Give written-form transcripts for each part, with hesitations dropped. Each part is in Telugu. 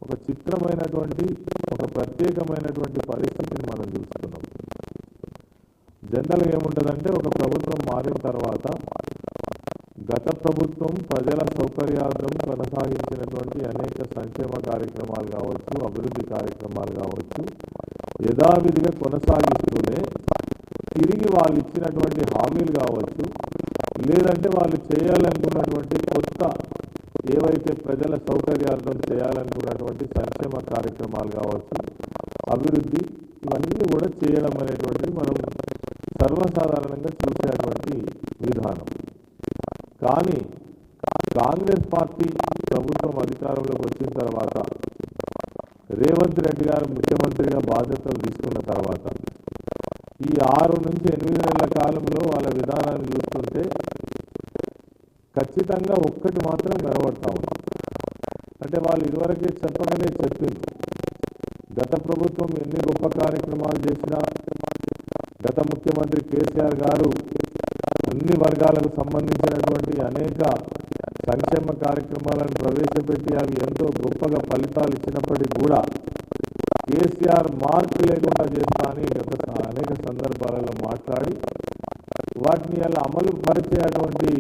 ఒక చిత్రమైనటువంటి ఒక ప్రత్యేకమైనటువంటి పరిస్థితిని మనం చూస్తున్నాం. జనరల్గా ఏముంటుందంటే ఒక ప్రభుత్వం మారిన తర్వాత గత ప్రభుత్వం ప్రజల సౌకర్యార్థం కొనసాగించినటువంటి అనేక సంక్షేమ కార్యక్రమాలు కావచ్చు, అభివృద్ధి కార్యక్రమాలు కావచ్చు, యథావిధిగా కొనసాగిస్తూనే తిరిగి వాళ్ళు ఇచ్చినటువంటి హామీలు కావచ్చు, లేదంటే వాళ్ళు చేయాలనుకున్నటువంటి కొత్త ఏవైతే ప్రజల సౌకర్యార్థం చేయాలనుకున్నటువంటి సంక్షేమ కార్యక్రమాలు కావచ్చు, అభివృద్ధి, ఇవన్నీ కూడా చేయడం అనేటువంటిది మనం సర్వసాధారణంగా చూసేటువంటి విధానం. కానీ కాంగ్రెస్ పార్టీ ప్రభుత్వం అధికారంలోకి వచ్చిన తర్వాత, రేవంత్ రెడ్డి గారు ముఖ్యమంత్రిగా బాధ్యతలు తీసుకున్న తర్వాత ఈ 6 నుంచి 8 నెలల కాలంలో వాళ్ళ విధానాన్ని చూస్తుంటే ఖచ్చితంగా ఒక్కటి మాత్రం కనబడతా ఉంది. అంటే వాళ్ళు ఇదివరకే చెప్పగానే చెప్పింది, గత ప్రభుత్వం ఎన్ని గొప్ప కార్యక్రమాలు చేసినా, గత ముఖ్యమంత్రి కేసీఆర్ గారు అన్ని వర్గాలకు సంబంధించినటువంటి అనేక సంక్షేమ కార్యక్రమాలను ప్రవేశపెట్టి అవి ఎంతో గొప్పగా ఫలితాలు ఇచ్చినప్పటికీ కూడా కేసీఆర్ మార్పు లేకుండా చేస్తా అని గత అనేక సందర్భాలలో మాట్లాడి వాటిని అలా అమలు పరిచేటువంటి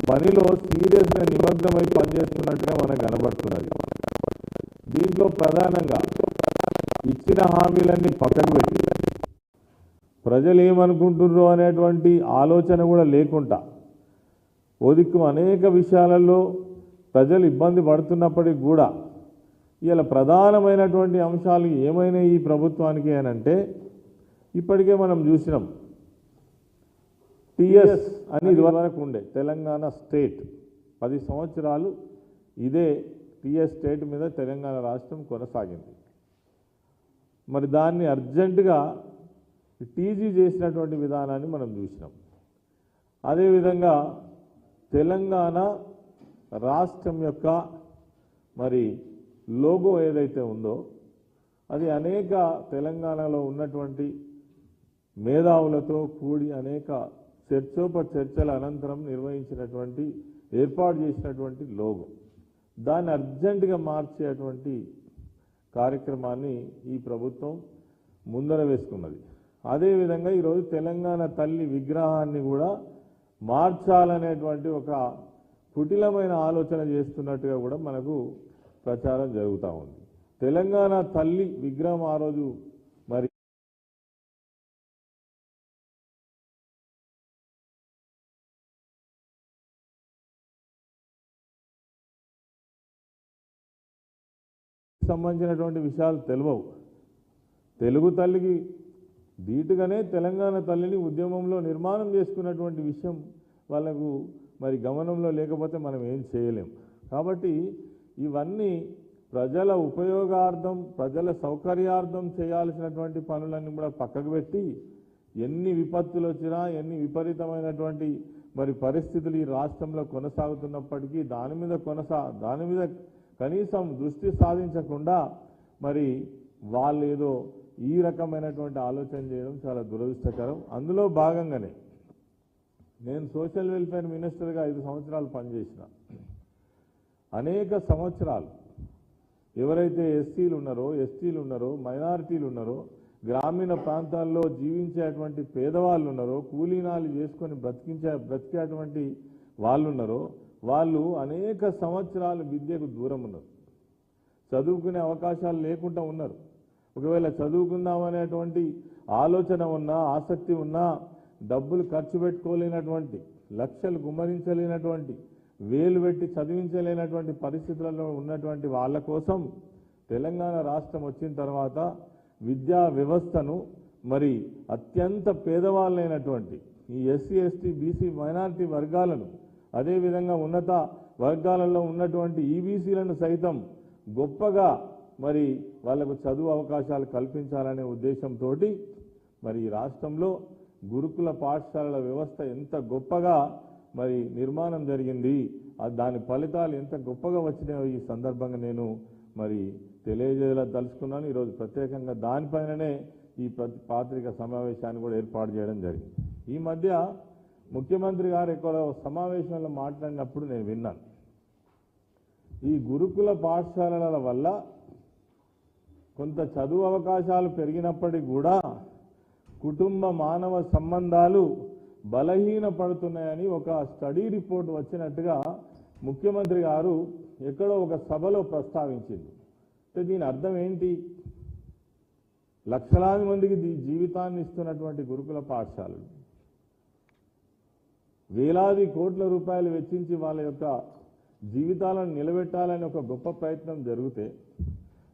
పనిలో సీరియస్గా నిమగ్నమై పనిచేస్తున్నట్టుగా మనకు కనబడుతున్నది. దీంట్లో ప్రధానంగా ఇచ్చిన హామీలన్నీ పక్కకు పెట్టి ప్రజలు ఏమనుకుంటున్నారు అనేటువంటి ఆలోచన కూడా లేకుండా ఓదిక్కు అనేక విషయాలలో ప్రజలు ఇబ్బంది పడుతున్నప్పటికీ కూడా ఇలా ప్రధానమైనటువంటి అంశాలు ఏమైనా ఈ ప్రభుత్వానికి అనంటే, ఇప్పటికే మనం చూసినాం టీఎస్ అని ఇదివరకు ఉండే తెలంగాణ స్టేట్ 10 సంవత్సరాలు ఇదే టీఎస్ స్టేట్ మీద తెలంగాణ రాష్ట్రం కొనసాగింది. మరి దాన్ని అర్జెంటుగా టీజీ చేసినటువంటి విధానాన్ని మనం చూసినాం. అదేవిధంగా తెలంగాణ రాష్ట్రం యొక్క మరి లోగో ఏదైతే ఉందో అది అనేక తెలంగాణలో ఉన్నటువంటి మేధావులతో కూడి అనేక చర్చల అనంతరం నిర్వహించినటువంటి ఏర్పాటు చేసినటువంటి లోగో, దాన్ని అర్జెంటుగా మార్చేటువంటి కార్యక్రమాన్ని ఈ ప్రభుత్వం ముందర వేసుకున్నది. అదేవిధంగా ఈరోజు తెలంగాణ తల్లి విగ్రహాన్ని కూడా మార్చాలనేటువంటి ఒక కుటిలమైన ఆలోచన చేస్తున్నట్టుగా కూడా మనకు ప్రచారం జరుగుతూ ఉంది. తెలంగాణ తల్లి విగ్రహం ఆ రోజు మరి సంబంధించినటువంటి విషయాలు తెలియవు. తెలుగు తల్లికి ధీటుగానే తెలంగాణ తల్లిని ఉద్యమంలో నిర్మాణం చేసుకున్నటువంటి విషయం వాళ్ళకు మరి గమనంలో లేకపోతే మనం ఏం చేయలేం. కాబట్టి ఇవన్నీ ప్రజల ఉపయోగార్థం, ప్రజల సౌకర్యార్థం చేయాల్సినటువంటి పనులన్నీ కూడా పక్కకు పెట్టి ఎన్ని విపత్తులు వచ్చినా, ఎన్ని విపరీతమైనటువంటి మరి పరిస్థితులు ఈ రాష్ట్రంలో కొనసాగుతున్నప్పటికీ దాని మీద కనీసం దృష్టి సాధించకుండా మరి వాళ్ళు ఏదో ఈ రకమైనటువంటి ఆలోచన చేయడం చాలా దురదృష్టకరం. అందులో భాగంగానే నేను సోషల్ వెల్ఫేర్ మినిస్టర్గా 5 సంవత్సరాలు పనిచేసిన. అనేక సంవత్సరాలు ఎవరైతే ఎస్సీలు ఉన్నారో, ఎస్టీలు ఉన్నారో, మైనారిటీలు ఉన్నారో, గ్రామీణ ప్రాంతాల్లో జీవించేటువంటి పేదవాళ్ళు ఉన్నారో, కూలీనాలు చేసుకొని బ్రతికేటువంటి వాళ్ళు ఉన్నారో, వాళ్ళు అనేక సంవత్సరాలు విద్యకు దూరం ఉన్నారు. చదువుకునే అవకాశాలు లేకుండా ఉన్నారు. ఒకవేళ చదువుకుందామనేటువంటి ఆలోచన ఉన్నా, ఆసక్తి ఉన్నా, డబ్బులు ఖర్చు పెట్టుకోలేనటువంటి, లక్షలు గుమ్మరించలేనటువంటి, వేలు పెట్టి చదివించలేనటువంటి పరిస్థితులలో ఉన్నటువంటి వాళ్ళ కోసం తెలంగాణ రాష్ట్రం వచ్చిన తర్వాత విద్యా వ్యవస్థను మరి అత్యంత పేదవాళ్ళైనటువంటి ఈ ఎస్సీ, ఎస్టీ, బీసీ, మైనారిటీ వర్గాలను, అదేవిధంగా ఉన్నత వర్గాలలో ఉన్నటువంటి ఈబీసీలను సైతం గొప్పగా మరి వాళ్లకు చదువు అవకాశాలు కల్పించాలనే ఉద్దేశంతో మరి ఈ రాష్ట్రంలో గురుకుల పాఠశాలల వ్యవస్థ ఎంత గొప్పగా మరి నిర్మాణం జరిగింది, దాని ఫలితాలు ఎంత గొప్పగా వచ్చినాయో ఈ సందర్భంగా నేను మరి తెలియజేయదలుచుకున్నాను. ఈరోజు ప్రత్యేకంగా దానిపైననే ఈ పత్రికా సమావేశాన్ని కూడా ఏర్పాటు చేయడం జరిగింది. ఈ మధ్య ముఖ్యమంత్రి గారు ఎక్కడో సమావేశంలో మాట్లాడినప్పుడు నేను విన్నాను, ఈ గురుకుల పాఠశాలల వల్ల కొంత చదువు అవకాశాలు పెరిగినప్పటికీ కూడా కుటుంబ మానవ సంబంధాలు బలహీనపడుతున్నాయని ఒక స్టడీ రిపోర్ట్ వచ్చినట్టుగా ముఖ్యమంత్రి గారు ఎక్కడో ఒక సభలో ప్రస్తావించింది. అంటే దీని అర్థం ఏంటి? లక్షలాది మందికి జీవితాన్ని ఇస్తున్నటువంటి గురుకుల పాఠశాలలు వేలాది కోట్ల రూపాయలు వెచ్చించి వాళ్ళ యొక్క జీవితాలను నిలబెట్టాలని ఒక గొప్ప ప్రయత్నం జరిగితే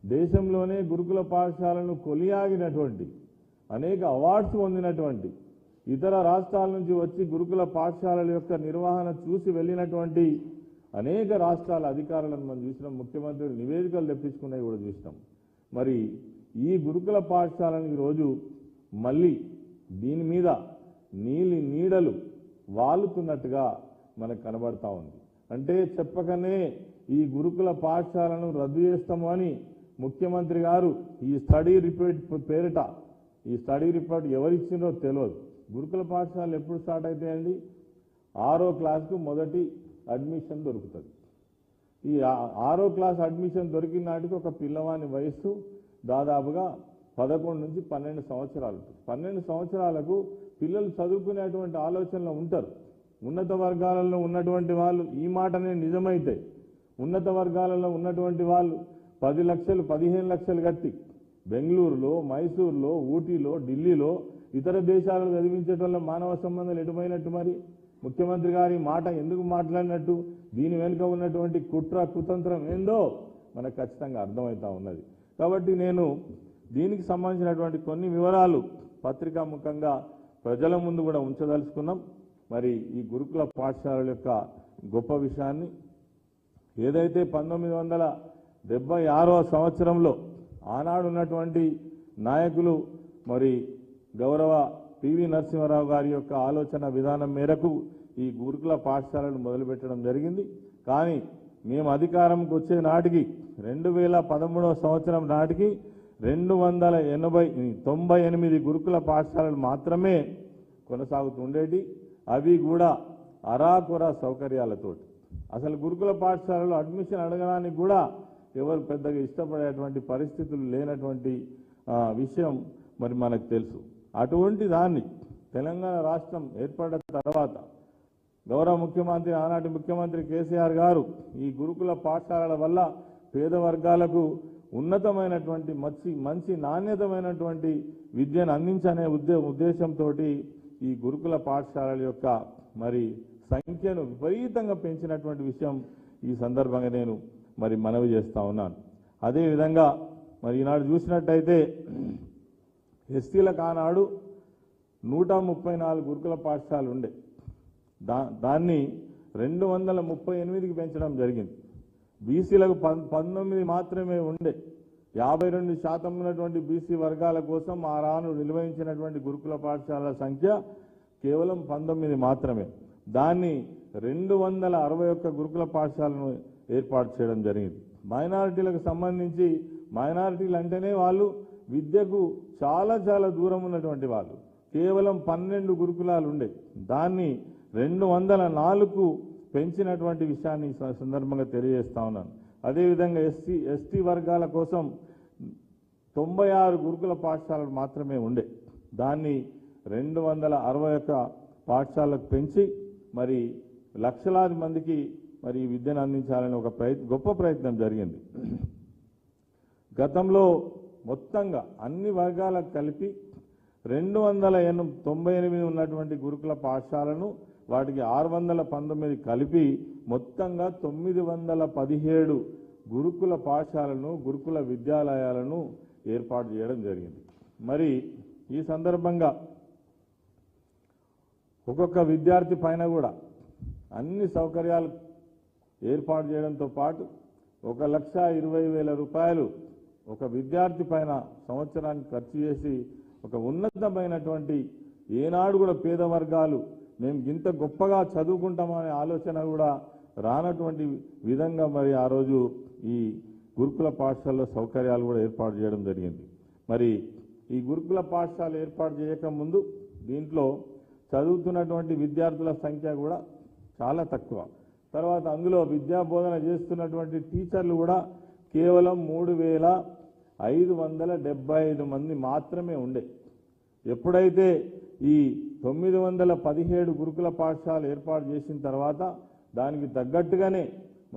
దేశంలోనే గురుకుల పాఠశాలను కొలియాగినటువంటి అనేక అవార్డ్స్ పొందినటువంటి ఇతర రాష్ట్రాల నుంచి వచ్చి గురుకుల పాఠశాలల యొక్క నిర్వహణ చూసి వెళ్ళినటువంటి అనేక రాష్ట్రాల అధికారులను మనం చూసినాం. ముఖ్యమంత్రులు నివేదికలు తెప్పించుకున్నవి కూడా చూసినాం. మరి ఈ గురుకుల పాఠశాలను ఈరోజు మళ్ళీ దీని మీద నీడలు వాలుతున్నట్టుగా మనకు కనబడతా ఉంది. అంటే చెప్పకనే ఈ గురుకుల పాఠశాలను రద్దు చేస్తాము అని ముఖ్యమంత్రి గారు ఈ స్టడీ రిపోర్ట్ పేరిట, ఈ స్టడీ రిపోర్ట్ ఎవరిచ్చిందో తెలియదు. గురుకుల పాఠశాలలు ఎప్పుడు స్టార్ట్ అవుతాయండి? 6వ క్లాస్కు మొదటి అడ్మిషన్ దొరుకుతుంది. ఈ 6వ క్లాస్ అడ్మిషన్ దొరికిన నాటికి ఒక పిల్లవాని వయస్సు దాదాపుగా 11 నుంచి 12 సంవత్సరాలు. 12 సంవత్సరాలకు పిల్లలు చదువుకునేటువంటి ఆలోచనలో ఉంటారు. ఉన్నత వర్గాలలో ఉన్నటువంటి వాళ్ళు ఈ మాటనే నిజమైతే ఉన్నత వర్గాలలో ఉన్నటువంటి వాళ్ళు 10 లక్షలు 15 లక్షలు కట్టి బెంగళూరులో, మైసూరులో, ఊటీలో, ఢిల్లీలో ఇతర దేశాలను చదివించడం మానవ సంబంధాలు ఎటుపోయినట్టు? మరి ముఖ్యమంత్రి గారి మాట ఎందుకు మాట్లాడినట్టు? దీని వెనుక ఉన్నటువంటి కుట్ర కుతంత్రం ఏందో మనకు ఖచ్చితంగా అర్థమవుతా ఉన్నది. కాబట్టి నేను దీనికి సంబంధించినటువంటి కొన్ని వివరాలు పత్రికాముఖంగా ప్రజల ముందు కూడా ఉంచదలుచుకున్నాం. మరి ఈ గురుకుల పాఠశాలల యొక్క గొప్ప విషయాన్ని ఏదైతే 1976వ సంవత్సరంలో ఆనాడు ఉన్నటువంటి నాయకులు మరి గౌరవ పివి నరసింహారావు గారి యొక్క ఆలోచన విధానం మేరకు ఈ గురుకుల పాఠశాలను మొదలుపెట్టడం జరిగింది. కానీ మేము అధికారంకి వచ్చే నాటికి 2013వ సంవత్సరం నాటికి 298 గురుకుల పాఠశాలలు మాత్రమే కొనసాగుతుండేటి. అవి కూడా అరాకొర సౌకర్యాలతోటి. అసలు గురుకుల పాఠశాలలో అడ్మిషన్ అడగడానికి కూడా ఎవరు పెద్దగా ఇష్టపడేటువంటి పరిస్థితులు లేనటువంటి విషయం మరి మనకు తెలుసు. అటువంటి దాన్ని తెలంగాణ రాష్ట్రం ఏర్పడిన తర్వాత గౌరవ ముఖ్యమంత్రి, ఆనాటి ముఖ్యమంత్రి కేసీఆర్ గారు ఈ గురుకుల పాఠశాలల వల్ల పేద వర్గాలకు ఉన్నతమైనటువంటి మంచి నాణ్యతమైనటువంటి విద్యను అందించనే ఉద్దేశంతో ఈ గురుకుల పాఠశాలల యొక్క మరి సంఖ్యను విపరీతంగా పెంచినటువంటి విషయం ఈ సందర్భంగా నేను మరి మనవి చేస్తా ఉన్నాను. అదేవిధంగా మరి ఈనాడు చూసినట్టయితే ఎస్టీలకు ఆనాడు 134 గురుకుల పాఠశాలలు ఉండే, దాన్ని 238కి పెంచడం జరిగింది. బీసీలకు 19 మాత్రమే ఉండే. 52% ఉన్నటువంటి బీసీ వర్గాల కోసం ఆ రాను నిర్వహించినటువంటి గురుకుల పాఠశాలల సంఖ్య కేవలం 19 మాత్రమే. దాన్ని 261 గురుకుల పాఠశాలను ఏర్పాటు చేయడం జరిగింది. మైనారిటీలకు సంబంధించి మైనారిటీలు అంటేనే వాళ్ళు విద్యకు చాలా దూరం ఉన్నటువంటి వాళ్ళు. కేవలం 12 గురుకులాలు ఉండే, దాన్ని 204కు పెంచినటువంటి విషయాన్ని సందర్భంగా తెలియజేస్తా ఉన్నాను. అదేవిధంగా ఎస్టీ వర్గాల కోసం 96 గురుకుల పాఠశాలలు మాత్రమే ఉండే, దాన్ని 261 పాఠశాలకు పెంచి మరి లక్షలాది మందికి మరి విద్యను అందించాలని ఒక గొప్ప ప్రయత్నం జరిగింది. గతంలో మొత్తంగా అన్ని వర్గాలకు కలిపి 298 ఉన్నటువంటి గురుకుల పాఠశాలను వాటికి 619 కలిపి మొత్తంగా 917 గురుకుల పాఠశాలను, గురుకుల విద్యాలయాలను ఏర్పాటు చేయడం జరిగింది. మరి ఈ సందర్భంగా ఒక్కొక్క విద్యార్థి పైన కూడా అన్ని సౌకర్యాలు ఏర్పాటు చేయడంతో పాటు 1,20,000 రూపాయలు ఒక విద్యార్థి పైన సంవత్సరానికి ఖర్చు చేసి ఒక ఉన్నతమైనటువంటి, ఏనాడు కూడా పేద వర్గాలు మేము ఇంత గొప్పగా చదువుకుంటామనే ఆలోచన కూడా రానటువంటి విధంగా మరి ఆ రోజు ఈ గురుకుల పాఠశాలలో సౌకర్యాలు కూడా ఏర్పాటు చేయడం జరిగింది. మరి ఈ గురుకుల పాఠశాల ఏర్పాటు చేయకముందు దీంట్లో చదువుతున్నటువంటి విద్యార్థుల సంఖ్య కూడా చాలా తక్కువ. తర్వాత అందులో విద్యా బోధన చేస్తున్నటువంటి టీచర్లు కూడా కేవలం 3,575 మంది మాత్రమే ఉండే. ఎప్పుడైతే ఈ 917 గురుకుల పాఠశాల ఏర్పాటు చేసిన తర్వాత దానికి తగ్గట్టుగానే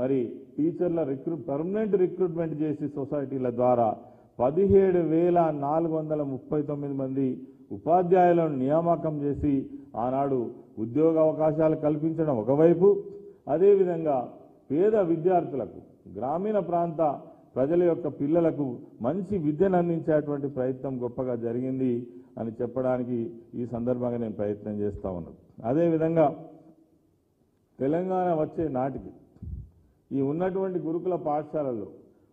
మరి టీచర్ల పర్మనెంట్ రిక్రూట్మెంట్ చేసి సొసైటీల ద్వారా 17,439 మంది ఉపాధ్యాయులను నియామకం చేసి ఆనాడు ఉద్యోగ అవకాశాలు కల్పించడం ఒకవైపు, అదేవిధంగా పేద విద్యార్థులకు గ్రామీణ ప్రాంత ప్రజల యొక్క పిల్లలకు మంచి విద్యను అందించేటువంటి ప్రయత్నం గొప్పగా జరిగింది అని చెప్పడానికి ఈ సందర్భంగా నేను ప్రయత్నం చేస్తూ ఉన్నాను. అదేవిధంగా తెలంగాణ వచ్చే నాటికి ఈ ఉన్నటువంటి గురుకుల పాఠశాలల్లో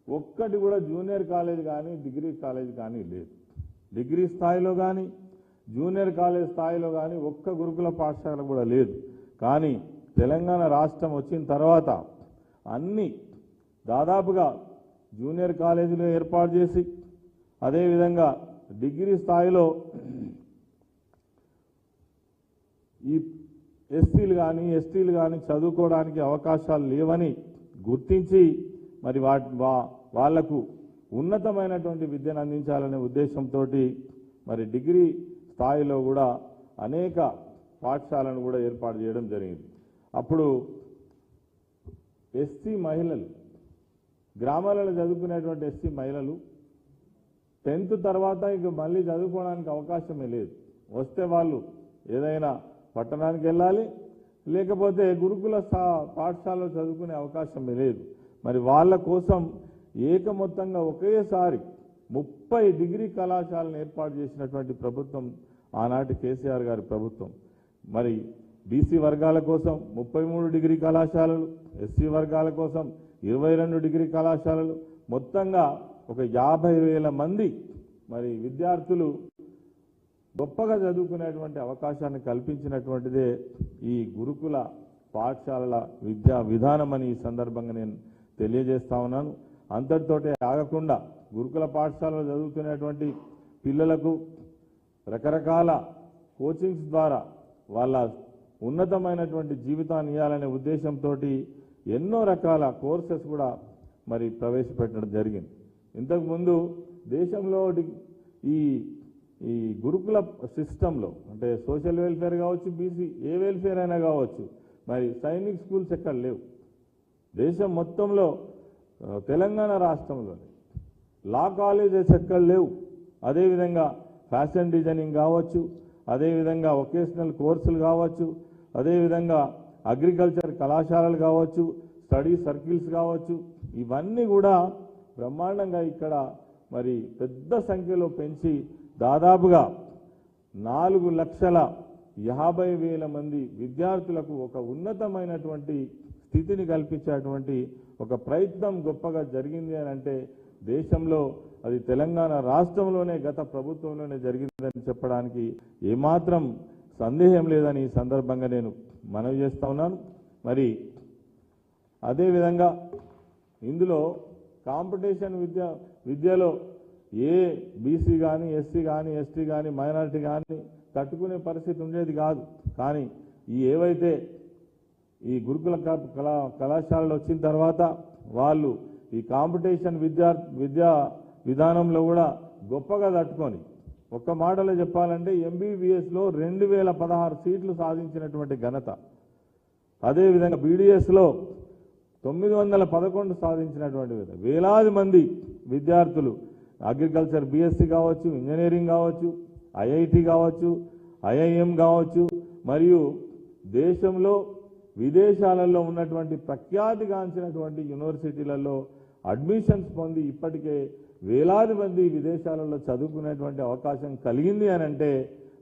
ఒక్కటి కూడా జూనియర్ కాలేజ్ కానీ డిగ్రీ కాలేజ్ కానీ లేదు. డిగ్రీ స్థాయిలో కానీ జూనియర్ కాలేజ్ స్థాయిలో కానీ ఒక్క గురుకుల పాఠశాల కూడా లేదు. కానీ తెలంగాణ రాష్ట్రం వచ్చిన తర్వాత అన్ని దాదాపుగా జూనియర్ కాలేజీలు ఏర్పాటు చేసి అదేవిధంగా డిగ్రీ స్థాయిలో ఈ ఎస్సీలు కానీ ఎస్టీలు కానీ చదువుకోవడానికి అవకాశాలు లేవని గుర్తించి మరి వాళ్లకు ఉన్నతమైనటువంటి విద్యను అందించాలనే ఉద్దేశంతో మరి డిగ్రీ స్థాయిలో కూడా అనేక పాఠశాలను కూడా ఏర్పాటు చేయడం జరిగింది. అప్పుడు ఎస్సీ మహిళలు గ్రామాలలో చదువుకునేటువంటి ఎస్సీ మహిళలు 10th తర్వాత ఇక మళ్ళీ చదువుకోవడానికి అవకాశమే లేదు. వస్తే వాళ్ళు ఏదైనా పట్టణానికి వెళ్ళాలి, లేకపోతే గురుకుల పాఠశాలలో చదువుకునే అవకాశమే లేదు. మరి వాళ్ళ కోసం ఏకమొత్తంగా ఒకేసారి 30 డిగ్రీ కళాశాలను ఏర్పాటు చేసినటువంటి ప్రభుత్వం ఆనాటి కేసీఆర్ గారి ప్రభుత్వం. మరి బీసీ వర్గాల కోసం 33 డిగ్రీ కళాశాలలు, ఎస్సీ వర్గాల కోసం 22 డిగ్రీ కళాశాలలు, మొత్తంగా ఒక 50,000 మంది మరి విద్యార్థులు గొప్పగా చదువుకునేటువంటి అవకాశాన్ని కల్పించినటువంటిదే ఈ గురుకుల పాఠశాలల విద్యా విధానం అని ఈ సందర్భంగా నేను తెలియజేస్తా ఉన్నాను. అంతటితోటే ఆగకుండా గురుకుల పాఠశాలలో చదువుతున్నటువంటి పిల్లలకు రకరకాల కోచింగ్స్ ద్వారా వాళ్ళ ఉన్నతమైనటువంటి జీవితాన్ని ఇవ్వాలనే ఉద్దేశంతో ఎన్నో రకాల కోర్సెస్ కూడా మరి ప్రవేశపెట్టడం జరిగింది. ఇంతకుముందు దేశంలో ఈ గురుకుల సిస్టంలో అంటే సోషల్ వెల్ఫేర్ కావచ్చు, బీసీ ఏ వెల్ఫేర్ అయినా కావచ్చు, మరి సైనిక్ స్కూల్స్ ఎక్కడ లేవు. దేశం మొత్తంలో తెలంగాణ రాష్ట్రంలోనే లా కాలేజెస్ ఎక్కడ లేవు. అదేవిధంగా ఫ్యాషన్ డిజైనింగ్ కావచ్చు, అదేవిధంగా వొకేషనల్ కోర్సులు కావచ్చు, అదేవిధంగా అగ్రికల్చర్ కళాశాలలు కావచ్చు, స్టడీ సర్కిల్స్ కావచ్చు, ఇవన్నీ కూడా బ్రహ్మాండంగా ఇక్కడ మరి పెద్ద సంఖ్యలో పెంచి దాదాపుగా 4,50,000 మంది విద్యార్థులకు ఒక ఉన్నతమైనటువంటి స్థితిని కల్పించేటువంటి ఒక ప్రయత్నం గొప్పగా జరిగింది అని అంటే దేశంలో అది తెలంగాణ రాష్ట్రంలోనే గత ప్రభుత్వంలోనే జరిగిందని చెప్పడానికి ఏమాత్రం సందేహం లేదని ఈ సందర్భంగా నేను మనవి చేస్తా ఉన్నాను. మరి అదేవిధంగా ఇందులో కాంపిటీషన్ విద్యలో ఏ బీసీ కానీ ఎస్సీ కానీ ఎస్టీ కానీ మైనారిటీ కానీ తట్టుకునే పరిస్థితి ఉండేది కాదు. కానీ ఏవైతే ఈ గురుకుల కళాశాలలు వచ్చిన తర్వాత వాళ్ళు ఈ కాంపిటీషన్ విద్యా విధానంలో కూడా గొప్పగా తట్టుకొని ఒక్క మాటలో చెప్పాలంటే ఎంబీబీఎస్లో 2016 సీట్లు సాధించినటువంటి ఘనత, అదేవిధంగా బీడీఎస్లో 911 సాధించినటువంటి వేలాది మంది విద్యార్థులు అగ్రికల్చర్ బీఎస్సీ కావచ్చు, ఇంజనీరింగ్ కావచ్చు, ఐఐటి కావచ్చు, ఐఐఎం కావచ్చు, మరియు దేశంలో విదేశాలలో ఉన్నటువంటి ప్రఖ్యాతిగాంచినటువంటి యూనివర్సిటీలలో అడ్మిషన్స్ పొంది ఇప్పటికే వేలాది మంది విదేశాలలో చదువుకునేటువంటి అవకాశం కలిగింది అని అంటే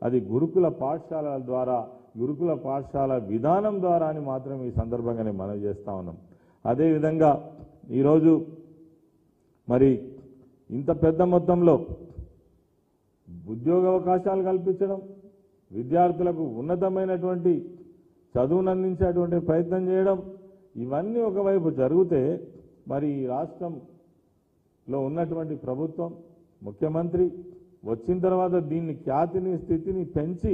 అది గురుకుల పాఠశాలల ద్వారా, గురుకుల పాఠశాల విధానం ద్వారా అని మాత్రం ఈ సందర్భంగా నేను మనవి చేస్తా ఉన్నాం. అదేవిధంగా ఈరోజు మరి ఇంత పెద్ద మొత్తంలో ఉద్యోగ అవకాశాలు కల్పించడం, విద్యార్థులకు ఉన్నతమైనటువంటి చదువును అందించేటువంటి ప్రయత్నం చేయడం, ఇవన్నీ ఒకవైపు జరిగితే మరి ఈ రాష్ట్రంలో ఉన్నటువంటి ప్రభుత్వం ముఖ్యమంత్రి వచ్చిన తర్వాత దీన్ని ఖ్యాతిని స్థితిని పెంచి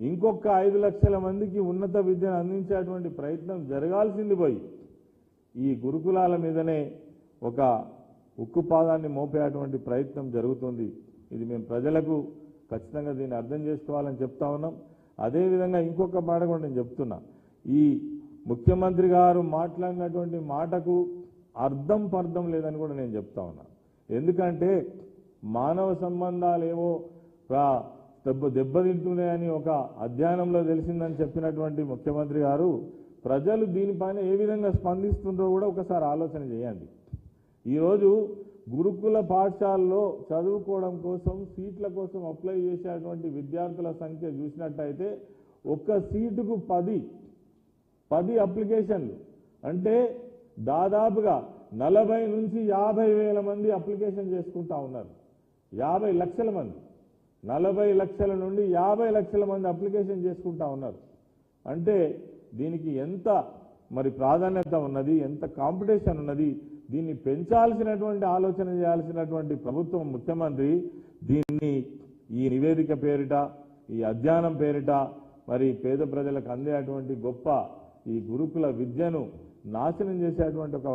ఇంకొక 5 లక్షల మందికి ఉన్నత విద్యను అందించేటువంటి ప్రయత్నం జరగాల్సింది పోయి ఈ గురుకులాల మీదనే ఒక ఉక్కుపాదాన్ని మోపేటువంటి ప్రయత్నం జరుగుతుంది. ఇది మేము ప్రజలకు ఖచ్చితంగా దీన్ని అర్థం చేసుకోవాలని చెప్తా ఉన్నాం. అదేవిధంగా ఇంకొక మాట కూడా నేను చెప్తున్నా, ఈ ముఖ్యమంత్రి గారు మాట్లాడినటువంటి మాటకు అర్థం పర్థం లేదని కూడా నేను చెప్తా ఉన్నా. ఎందుకంటే మానవ సంబంధాలు ఏవో దెబ్బతింటున్నాయని ఒక అధ్యయనంలో తెలిసిందని చెప్పినటువంటి ముఖ్యమంత్రి గారు ప్రజలు దీనిపైన ఏ విధంగా స్పందిస్తుందో కూడా ఒకసారి ఆలోచన చేయండి. ఈరోజు గురుకుల పాఠశాలలో చదువుకోవడం కోసం సీట్ల కోసం అప్లై చేసేటువంటి విద్యార్థుల సంఖ్య చూసినట్టయితే ఒక్క సీటుకు 10 అప్లికేషన్లు, అంటే దాదాపుగా 40 నుంచి 50 వేల మంది అప్లికేషన్ చేసుకుంటా ఉన్నారు. 50 లక్షల మంది, 40 లక్షల నుండి 50 లక్షల మంది అప్లికేషన్ చేసుకుంటా ఉన్నారు. అంటే దీనికి ఎంత మరి ప్రాధాన్యత ఉన్నది, ఎంత కాంపిటీషన్ ఉన్నది, దీన్ని పెంచాల్సినటువంటి ఆలోచన చేయాల్సినటువంటి ప్రభుత్వం ముఖ్యమంత్రి దీన్ని ఈ నివేదిక పేరిట, ఈ అధ్యయనం పేరిట మరి పేద ప్రజలకు అందేటువంటి గొప్ప ఈ గురుకుల విద్యను నాశనం చేసేటువంటి ఒక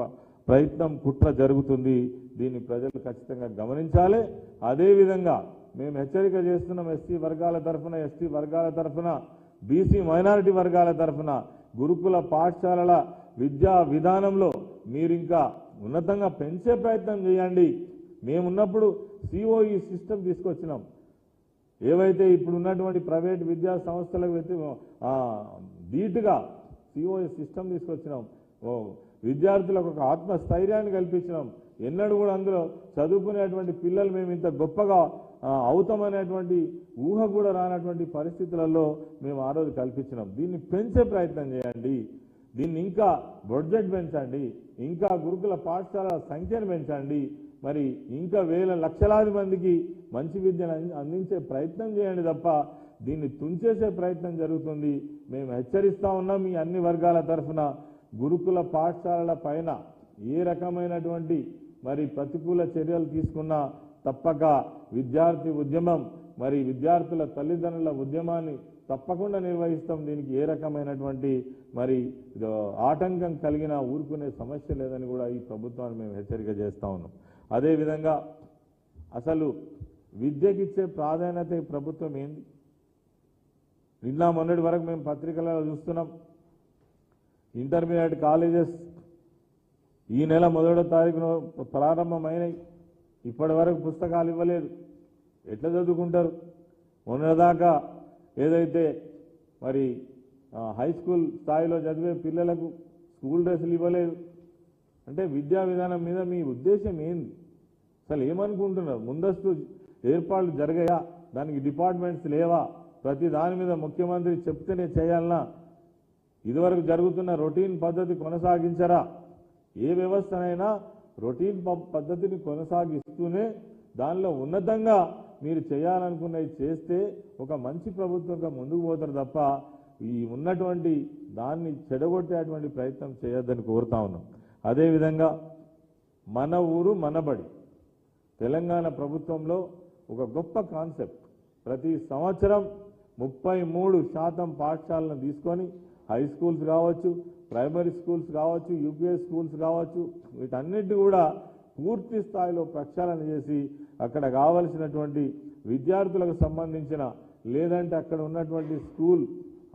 ప్రయత్నం కుట్ర జరుగుతుంది. దీన్ని ప్రజలు ఖచ్చితంగా గమనించాలి. అదేవిధంగా మేము హెచ్చరిక చేస్తున్నాం, ఎస్సీ వర్గాల తరఫున, ఎస్టీ వర్గాల తరఫున, బీసీ మైనారిటీ వర్గాల తరఫున గురుకుల పాఠశాలల విద్యా విధానంలో మీరు ఇంకా ఉన్నతంగా పెంచే ప్రయత్నం చేయండి. మేమున్నప్పుడు సిఓఈ సిస్టమ్ తీసుకొచ్చినాం. ఏవైతే ఇప్పుడు ఉన్నటువంటి ప్రైవేట్ విద్యా సంస్థలకు ధీటుగా సిఓఈ సిస్టమ్ తీసుకొచ్చినాం. విద్యార్థులకు ఒక ఆత్మస్థైర్యాన్ని కల్పించినాం. ఎన్నడూ కూడా అందులో చదువుకునేటువంటి పిల్లలు మేము ఇంత గొప్పగా అవుతామనేటువంటి ఊహ కూడా రానటువంటి పరిస్థితులలో మేము ఆ రోజు కల్పించినాం. దీన్ని పెంచే ప్రయత్నం చేయండి. దీన్ని ఇంకా బడ్జెట్ పెంచండి, ఇంకా గురుకుల పాఠశాల సంఖ్యను పెంచండి, మరి ఇంకా వేల లక్షలాది మందికి మంచి విద్యను అందించే ప్రయత్నం చేయండి తప్ప దీన్ని తుంచేసే ప్రయత్నం జరుగుతుంది. మేము హెచ్చరిస్తా ఉన్నాం ఈ అన్ని వర్గాల తరఫున. గురుకుల పాఠశాలల పైన ఏ రకమైనటువంటి మరి ప్రతికూల చర్యలు తీసుకున్నా తప్పక విద్యార్థి ఉద్యమం మరి విద్యార్థుల తల్లిదండ్రుల ఉద్యమాన్ని తప్పకుండా నిర్వహిస్తాం. దీనికి ఏ రకమైనటువంటి మరి ఆటంకం కలిగినా ఊరుకునే సమస్య లేదని కూడా ఈ ప్రభుత్వాన్ని మేము హెచ్చరిక చేస్తా ఉన్నాం. అదేవిధంగా అసలు విద్యకిచ్చే ప్రాధాన్యత ఈ ప్రభుత్వం ఏంది? నిన్న మొన్నటి వరకు మేము పత్రికలలో చూస్తున్నాం, ఇంటర్మీడియట్ కాలేజెస్ ఈ నెల 1వ తారీఖున ప్రారంభమైనాయి. ఇప్పటి వరకు పుస్తకాలు ఇవ్వలేదు. ఎట్లా చదువుకుంటారు? మొన్నదాకా ఏదైతే మరి హై స్కూల్ స్థాయిలో చదివే పిల్లలకు స్కూల్ డ్రెస్సులు ఇవ్వలేదు. అంటే విద్యా విధానం మీద మీ ఉద్దేశం ఏంది? అసలు ఏమనుకుంటున్నారు? ముందస్తు ఏర్పాట్లు జరిగాయా? దానికి డిపార్ట్మెంట్స్ లేవా? ప్రతి దాని మీద ముఖ్యమంత్రి చెప్తేనే చేయాలన్నా? ఇదివరకు జరుగుతున్న రొటీన్ పద్ధతి కొనసాగించరా? ఏ వ్యవస్థనైనా రొటీన్ పద్ధతిని కొనసాగిస్తూనే దానిలో ఉన్నతంగా మీరు చేయాలనుకున్నవి చేస్తే ఒక మంచి ప్రభుత్వంగా ముందుకు పోతారు తప్ప ఈ ఉన్నటువంటి దాన్ని చెడగొట్టేటువంటి ప్రయత్నం చేయొద్దని కోరుతా ఉన్నాం. అదేవిధంగా మన ఊరు మనబడి తెలంగాణ ప్రభుత్వంలో ఒక గొప్ప కాన్సెప్ట్. ప్రతి సంవత్సరం 33% పాఠశాలను తీసుకొని హై స్కూల్స్ కావచ్చు, ప్రైమరీ స్కూల్స్ కావచ్చు, యూపీఎస్ స్కూల్స్ కావచ్చు, వీటన్నిటి కూడా పూర్తి స్థాయిలో ప్రక్షాళన చేసి అక్కడ కావలసినటువంటి విద్యార్థులకు సంబంధించిన లేదంటే అక్కడ ఉన్నటువంటి స్కూల్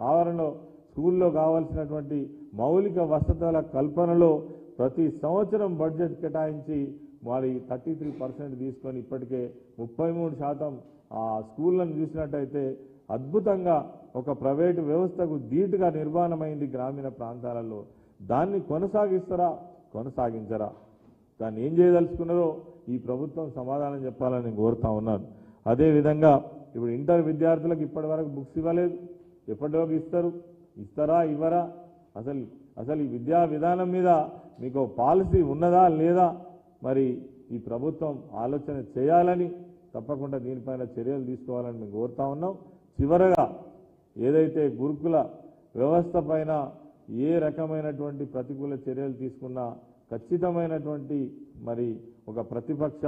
ఆవరణలో స్కూల్లో కావాల్సినటువంటి మౌలిక వసతుల కల్పనలో ప్రతి సంవత్సరం బడ్జెట్ కేటాయించి మరి 33% తీసుకొని ఇప్పటికే 33% ఆ స్కూళ్లను చూసినట్టయితే అద్భుతంగా ఒక ప్రైవేటు వ్యవస్థకు ధీటుగా నిర్మాణమైంది గ్రామీణ ప్రాంతాలలో. దాన్ని కొనసాగిస్తారా, కొనసాగించరా? దాన్ని ఏం చేయదలుచుకున్నారో ఈ ప్రభుత్వం సమాధానం చెప్పాలని నేను కోరుతా ఉన్నాను. అదేవిధంగా ఇప్పుడు ఇంటర్ విద్యార్థులకు ఇప్పటి వరకు బుక్స్ ఇవ్వలేదు. ఎప్పటిలోకి ఇస్తారు? ఇస్తారా, ఇవ్వరా? అసలు ఈ విద్యా విధానం మీద మీకు పాలసీ ఉన్నదా లేదా? మరి ఈ ప్రభుత్వం ఆలోచన చేయాలని, తప్పకుండా దీనిపైన చర్యలు తీసుకోవాలని మేము కోరుతా ఉన్నాం. చివరగా ఏదైతే గురుకుల వ్యవస్థ పైన ఏ రకమైనటువంటి ప్రతికూల చర్యలు తీసుకున్నా ఖచ్చితమైనటువంటి మరి ఒక ప్రతిపక్ష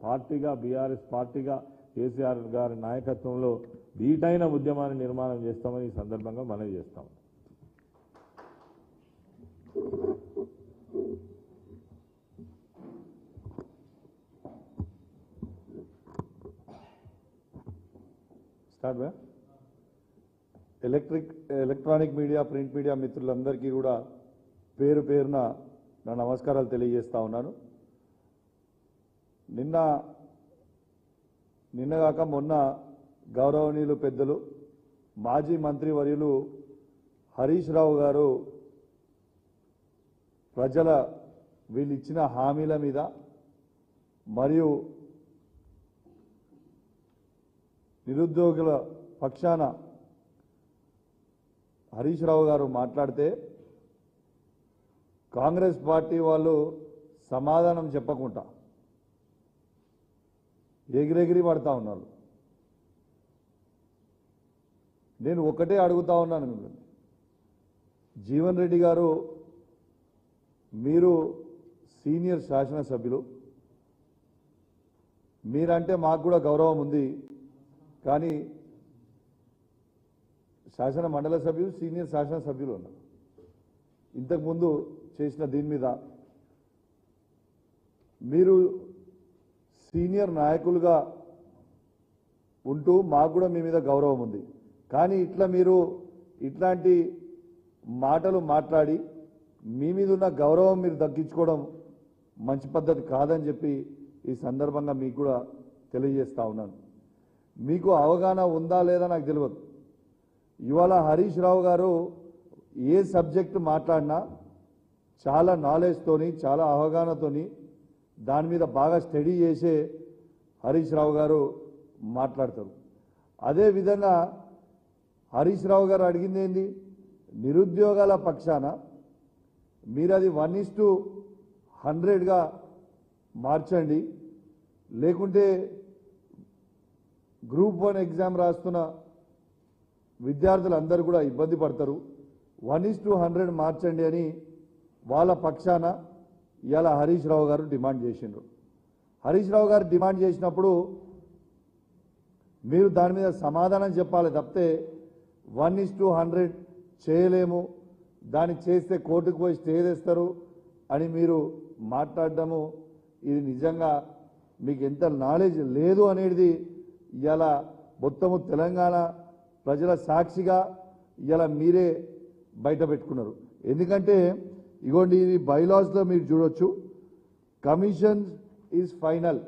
పార్టీగా బీఆర్ఎస్ పార్టీగా కేసీఆర్ గారి నాయకత్వంలో ధీటైన ఉద్యమాన్ని నిర్మాణం చేస్తామని ఈ సందర్భంగా మనవి చేస్తాం. స్టార్ట్ బా. ఎలక్ట్రానిక్ మీడియా, ప్రింట్ మీడియా మిత్రులందరికీ కూడా పేరు పేరున నా నమస్కారాలు తెలియజేస్తా ఉన్నాను. నిన్నగాక మొన్న గౌరవనీయులు పెద్దలు మాజీ మంత్రివర్యులు హరీష్ రావు గారు ప్రజల వీళ్ళు ఇచ్చిన హామీల మీద మరియు నిరుద్యోగుల పక్షాన హరీష్ రావు గారు మాట్లాడితే కాంగ్రెస్ పార్టీ వాళ్ళు సమాధానం చెప్పకుండా ఎగిరెగిరి పడతా ఉన్నారు. నేను ఒకటే అడుగుతా ఉన్నాను మిమ్మల్ని, జీవన్ రెడ్డి గారు మీరు సీనియర్ శాసనసభ్యులు, మీరంటే మాకు కూడా గౌరవం ఉంది. కానీ శాసన మండలి సభ్యులు, సీనియర్ శాసనసభ్యులు ఉన్నారు. ఇంతకుముందు చేసిన దీని మీద మీరు సీనియర్ నాయకులుగా ఉంటూ మాకు కూడా మీ మీద గౌరవం ఉంది. కానీ మీరు ఇట్లాంటి మాటలు మాట్లాడి మీ మీద ఉన్న గౌరవం మీరు దక్కించుకోవడం మంచి పద్ధతి కాదని చెప్పి ఈ సందర్భంగా మీకు కూడా తెలియజేస్తా ఉన్నాను. మీకు అవగాహన ఉందా లేదా నాకు తెలియదు. ఇవాళ హరీష్ రావు గారు ఏ సబ్జెక్టు మాట్లాడినా చాలా నాలెడ్జ్తోని, చాలా అవగాహనతోని దాని మీద బాగా స్టడీ చేసే హరీష్ రావు గారు మాట్లాడతారు. అదేవిధంగా హరీష్ రావు గారు అడిగింది ఏంది, నిరుద్యోగాల పక్షాన మీరు అది 1:100గా మార్చండి, లేకుంటే గ్రూప్ 1 ఎగ్జామ్ రాస్తున్న విద్యార్థులందరూ కూడా ఇబ్బంది పడతారు, 1:100 మార్చండి అని వాళ్ళ పక్షాన ఇవాళ హరీష్ రావు గారు డిమాండ్ చేసిండ్రు. హరీష్ రావు గారు డిమాండ్ చేసినప్పుడు మీరు దాని మీద సమాధానం చెప్పాలి తప్పితే 1:100 చేయలేము, దాన్ని చేస్తే కోర్టుకు పోయి స్టే తెస్తారు అని మీరు మాట్లాడడము ఇది నిజంగా మీకు ఎంత నాలెడ్జ్ లేదు అనేది ఇవాళ మొత్తము తెలంగాణ ప్రజల సాక్షిగా ఇవాళ మీరే బయట పెట్టుకున్నారు. ఎందుకంటే ఇగోండి, ఇది బైలాస్లో మీరు చూడొచ్చు, కమిషన్ ఈజ్ ఫైనల్,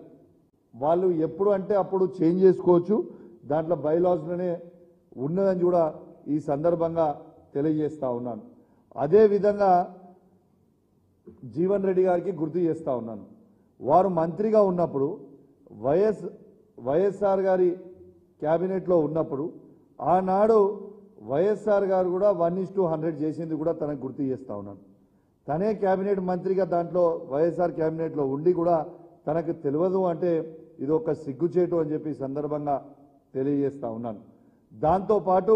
వాళ్ళు ఎప్పుడు అంటే అప్పుడు చేంజ్ చేసుకోవచ్చు, దాంట్లో బైలాస్లోనే ఉన్నదని కూడా ఈ సందర్భంగా తెలియజేస్తా ఉన్నాను. అదేవిధంగా జీవన్ రెడ్డి గారికి గుర్తు చేస్తా ఉన్నాను, వారు మంత్రిగా ఉన్నప్పుడు వైఎస్ఆర్ గారి క్యాబినెట్లో ఉన్నప్పుడు ఆనాడు వైఎస్ఆర్ గారు కూడా 1:100 చేసింది కూడా తనకు గుర్తు చేస్తా ఉన్నాను. తనే క్యాబినెట్ మంత్రిగా దాంట్లో వైఎస్ఆర్ క్యాబినెట్లో ఉండి కూడా తనకు తెలియదు అంటే ఇది ఒక సిగ్గుచేటు అని చెప్పి సందర్భంగా తెలియజేస్తా ఉన్నాను. దాంతోపాటు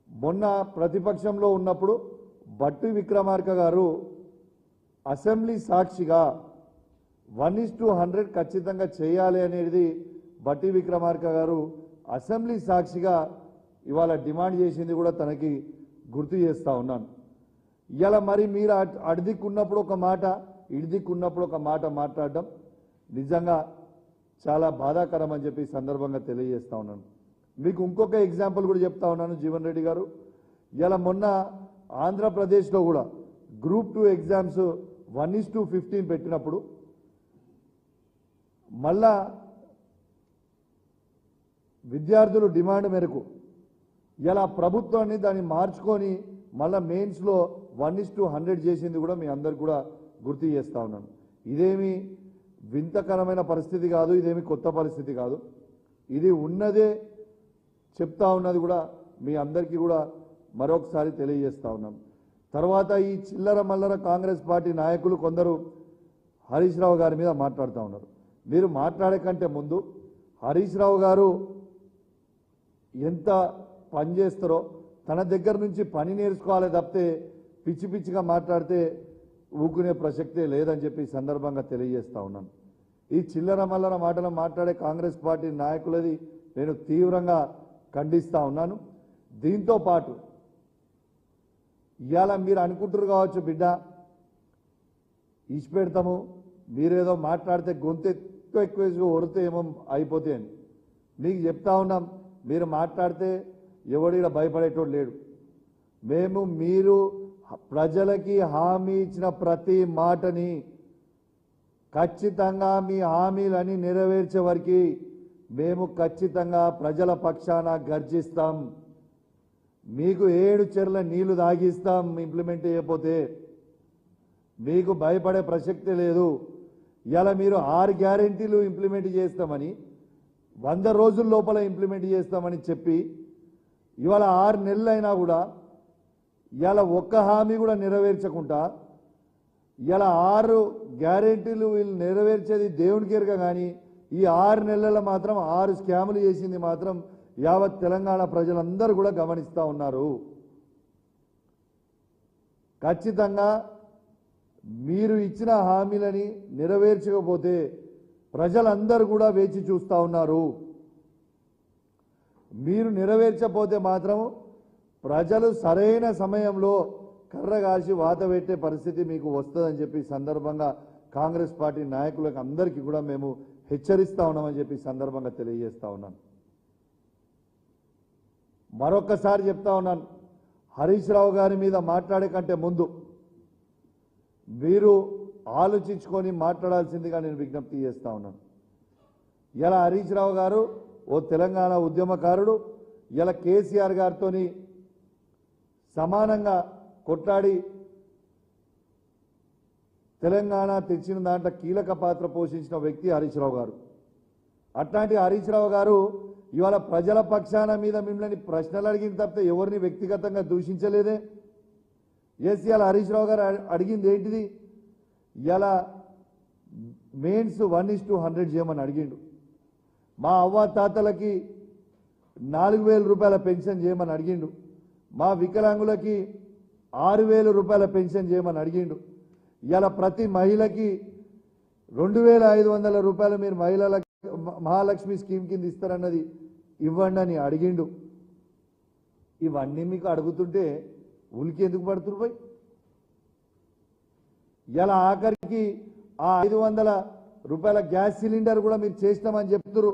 మొన్న ప్రతిపక్షంలో ఉన్నప్పుడు బట్టి విక్రమార్క గారు అసెంబ్లీ సాక్షిగా 1:100 ఖచ్చితంగా చేయాలి అనేది బట్టి విక్రమార్క గారు అసెంబ్లీ సాక్షిగా ఇవాళ డిమాండ్ చేసింది కూడా తనకి గుర్తు చేస్తా ఉన్నాను. ఇవాళ మరి మీరు అడిదిక్కున్నప్పుడు ఒక మాట, ఇడిదిక్కున్నప్పుడు ఒక మాట మాట్లాడడం నిజంగా చాలా బాధాకరం అని చెప్పి సందర్భంగా తెలియజేస్తా ఉన్నాను. మీకు ఇంకొక ఎగ్జాంపుల్ కూడా చెప్తా ఉన్నాను జీవన్ రెడ్డి గారు. ఇలా మొన్న ఆంధ్రప్రదేశ్లో కూడా గ్రూప్ 2 ఎగ్జామ్స్ 1:15 పెట్టినప్పుడు మళ్ళా విద్యార్థులు డిమాండ్ మేరకు ఇలా ప్రభుత్వాన్ని దాన్ని మార్చుకొని మళ్ళా మెయిన్స్లో 1:100 చేసింది కూడా మీ అందరు కూడా గుర్తు చేస్తా ఉన్నాను. ఇదేమి వింతకరమైన పరిస్థితి కాదు, ఇదేమి కొత్త పరిస్థితి కాదు, ఇది ఉన్నదే చెప్తా ఉన్నది కూడా మీ అందరికీ కూడా మరొకసారి తెలియజేస్తా ఉన్నాం. తర్వాత ఈ చిల్లర మల్లర కాంగ్రెస్ పార్టీ నాయకులు కొందరు హరీష్ రావు గారి మీద మాట్లాడుతూ ఉన్నారు. మీరు మాట్లాడే కంటే ముందు హరీష్ రావు గారు ఎంత పని చేస్తారో తన దగ్గర నుంచి పని నేర్చుకోవాలి తప్పితే పిచ్చి పిచ్చిగా మాట్లాడితే ఊకునే ప్రసక్తే లేదని చెప్పి సందర్భంగా తెలియజేస్తా ఉన్నాను. ఈ చిల్లర మల్లర మాటలు మాట్లాడే కాంగ్రెస్ పార్టీ నాయకులది నేను తీవ్రంగా ఖండిస్తా ఉన్నాను. దీంతో పాటు ఇవాళ మీరు అనుకుంటారు కావచ్చు, బిడ్డ ఇచ్చిపెడతాము, మీరేదో మాట్లాడితే గొంతు ఎక్కువ ఒరితే ఏమో అయిపోతే అని మీకు చెప్తా ఉన్నాం. మీరు మాట్లాడితే ఎవడిగా భయపడేటోడు లేడు. మేము మీరు ప్రజలకి హామీ ఇచ్చిన ప్రతి మాటని ఖచ్చితంగా మీ హామీలని నెరవేర్చే వరకు మేము ఖచ్చితంగా ప్రజల పక్షాన గర్జిస్తాం. మీకు 7 చెర్ల నీళ్లు తాగిస్తాం ఇంప్లిమెంట్ చేయకపోతే. మీకు భయపడే ప్రసక్తే లేదు. ఇలా మీరు 6 గ్యారెంటీలు ఇంప్లిమెంట్ చేస్తామని 100 రోజుల లోపల ఇంప్లిమెంట్ చేస్తామని చెప్పి ఇవాళ 6 నెలలైనా కూడా ఇలా ఒక్క హామీ కూడా నెరవేర్చకుండా ఇలా 6 గ్యారెంటీలు వీళ్ళు నెరవేర్చేది దేవునికి ఎరుక. కానీ ఈ 6 నెలల మాత్రం 6 స్కాములు చేసింది మాత్రం యావత్ తెలంగాణ ప్రజలందరూ కూడా గమనిస్తూ ఉన్నారు. ఖచ్చితంగా మీరు ఇచ్చిన హామీలని నెరవేర్చకపోతే ప్రజలందరూ కూడా వేచి చూస్తూ ఉన్నారు. మీరు నెరవేర్చకపోతే మాత్రం ప్రజలు సరైన సమయంలో కర్ర కాసి వాత పెట్టే పరిస్థితి మీకు వస్తుందని చెప్పి సందర్భంగా కాంగ్రెస్ పార్టీ నాయకులకు అందరికీ కూడా మేము హెచ్చరిస్తా ఉన్నామని చెప్పి సందర్భంగా తెలియజేస్తా ఉన్నాను. మరొక్కసారి చెప్తా ఉన్నాను, హరీష్ రావు గారి మీద మాట్లాడే కంటే ముందు మీరు ఆలోచించుకొని మాట్లాడాల్సిందిగా నేను విజ్ఞప్తి చేస్తా ఉన్నాను. ఇలా హరీష్ రావు గారు ఓ తెలంగాణ ఉద్యమకారుడు. ఇలా కేసీఆర్ గారితో సమానంగా కొట్లాడి తెలంగాణ తెచ్చిన దాంట్లో కీలక పాత్ర పోషించిన వ్యక్తి హరీష్ రావు గారు. అట్లాంటి హరీష్ రావు గారు ఇవాళ ప్రజల పక్షాన మీద మిమ్మల్ని ప్రశ్నలు అడిగిన తప్పితే ఎవరిని వ్యక్తిగతంగా దూషించలేదే. ఇవాళ హరీష్ రావు గారు అడిగింది ఏంటిది? ఇవాళ మెయిన్స్ 1:100 చేయమని అడిగిండు. మా అవ్వ తాతలకి 4,000 రూపాయల పెన్షన్ చేయమని అడిగిండు. మా వికలాంగులకి 6,000 రూపాయల పెన్షన్ చేయమని అడిగిండు. ఇవాళ ప్రతి మహిళకి 2,500 రూపాయలు మీరు మహిళల మహాలక్ష్మి స్కీమ్ కింద ఇస్తారన్నది ఇవ్వండి అని అడిగిండు. ఇవన్నీ మీకు అడుగుతుంటే ఉలికి ఎందుకు పడుతురు పోయి? ఇలా ఆఖరికి ఆ 500 రూపాయల గ్యాస్ సిలిండర్ కూడా మీరు చేసినామని చెప్తున్నారు.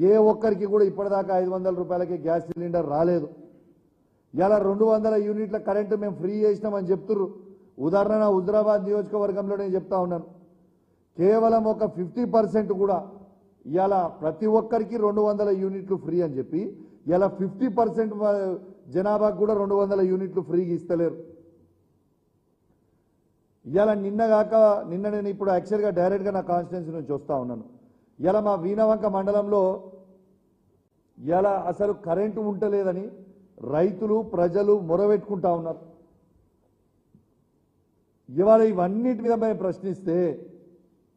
ఏ ఒక్కరికి కూడా ఇప్పటిదాకా 500 రూపాయలకి గ్యాస్ సిలిండర్ రాలేదు. ఇలా 200 యూనిట్ల కరెంటు మేము ఫ్రీ చేసినామని చెప్తున్నారు. ఉదాహరణ హుజరాబాద్ నియోజకవర్గంలో నేను చెప్తా ఉన్నాను, కేవలం ఒక 50% కూడా ఇలా ప్రతి ఒక్కరికి 200 యూనిట్లు ఫ్రీ అని చెప్పి ఇలా 50% జనాభాకు కూడా 200 యూనిట్లు ఫ్రీగా ఇస్తలేరు. ఇలా నిన్న నేను ఇప్పుడు యాక్చువల్గా డైరెక్ట్గా నా కాన్స్టిట్యున్సీ నుంచి వస్తూ ఉన్నాను. ఇలా మా వీణవంక మండలంలో ఇలా అసలు కరెంటు ఉంటలేదని రైతులు ప్రజలు మొరబెట్టుకుంటా ఉన్నారు. ఇవాళ ఇవన్నిటి మీద మేము ప్రశ్నిస్తే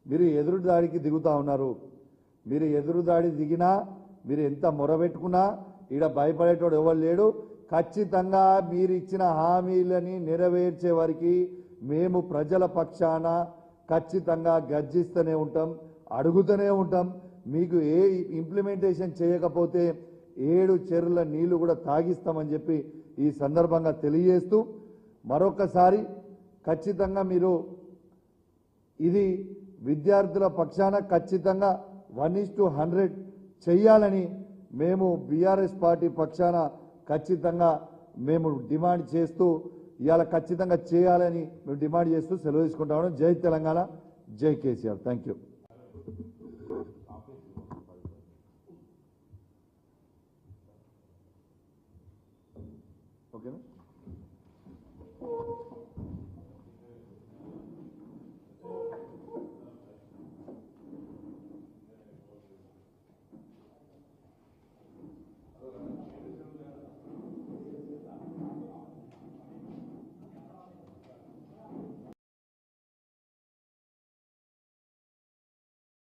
మీరు ఎదురు దాడికి దిగుతా ఉన్నారు. మీరు ఎదురు దాడి దిగినా మీరు ఎంత మొరబెట్టుకున్నా ఈడ భయపడేటోడు ఎవరు లేడు. ఖచ్చితంగా మీరు ఇచ్చిన హామీలని నెరవేర్చే వరకు మేము ప్రజల పక్షాన ఖచ్చితంగా గర్జిస్తూనే ఉంటాం, అడుగుతూనే ఉంటాం. మీకు ఏ ఇంప్లిమెంటేషన్ చేయకపోతే 7 చెరువుల నీళ్లు కూడా తాగిస్తామని చెప్పి ఈ సందర్భంగా తెలియజేస్తూ మరొకసారి ఖచ్చితంగా మీరు ఇది విద్యార్థుల పక్షాన ఖచ్చితంగా 1:100 చెయ్యాలని మేము బీఆర్ఎస్ పార్టీ పక్షాన ఖచ్చితంగా మేము డిమాండ్ చేస్తూ ఇవాళ ఖచ్చితంగా చేయాలని మేము డిమాండ్ చేస్తూ సెలవు తీసుకుంటాము. జై తెలంగాణ, జై కేసీఆర్. Thank you. ఓకేనా?